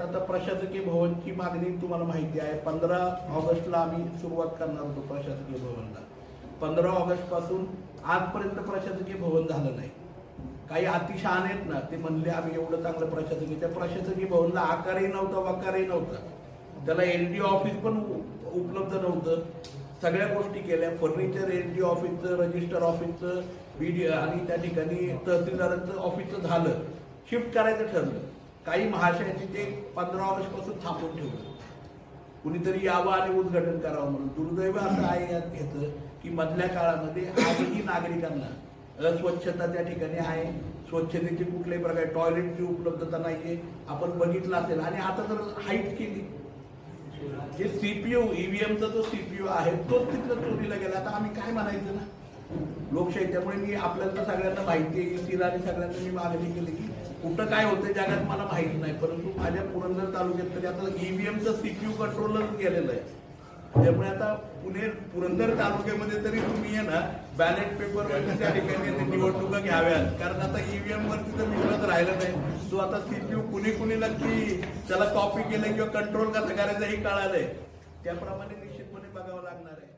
आता प्रशासकीय भवनची मागणी तुम्हाला माहिती आहे. 15 ऑगस्टला आम्ही सुरुवात करणार होतो प्रशासकीय भवनला. 15 ऑगस्ट पासून आजपर्यंत प्रशासकीय भवन झालं नाही. काही अतिशहाण आहेत ना, ते म्हणले आम्ही एवढं चांगलं प्रशासकीय, त्या प्रशासकीय भवनला आकारही नव्हता, वकारही नव्हता. त्याला एलडी ऑफिस पण उपलब्ध नव्हतं. सगळ्या गोष्टी केल्या. फर्निचर एलडी ऑफिसचं, रजिस्टर ऑफिसचं, बीडीओ आणि त्या ठिकाणी तहसीलदारांचं ऑफिसचं झालं. शिफ्ट करायचं ठरलं. काही महाशयांनी ते 15 ऑगस्ट पासून थांबवून ठेवलं. कुणीतरी यावं आणि उद्घाटन करावं म्हणून. दुर्दैव असं आहे ह्याचं की मधल्या काळामध्ये आजही नागरिकांना अस्वच्छता त्या ठिकाणी आहे. स्वच्छतेची कुठल्याही प्रकारे टॉयलेटची उपलब्धता नाहीये. आपण बघितलं असेल. आणि आता जर हाईट केली, जे सीपीयू ईव्हीएमचा जो सीपीयू आहे तोच तिथं चोरीला गेला. आता आम्ही काय म्हणायचं ना, लोकशाही. त्यामुळे मी आपल्याला सगळ्यांना माहिती आहे, ECला आणि सगळ्यांना मी मागणी केली की कुठं काय होतंय जगात मला माहित नाही, परंतु माझ्या पुरंदर तालुक्यात तरी आता ईव्हीएमचं सीपीयू कंट्रोलर गेलेलं आहे. त्यामुळे आता पुरंदर तालुक्यामध्ये तरी तुम्ही आहे ना बॅलेट पेपर त्या ठिकाणी निवडणुका घ्याव्यात. कारण आता ईव्हीएम वरती तर विश्वास राहिला नाही. तो आता सीपीयू कुणी नक्की त्याला कॉपी केलं किंवा कंट्रोल कसं करायचं हे कळालंय. त्याप्रमाणे निश्चितपणे बघावं लागणार आहे.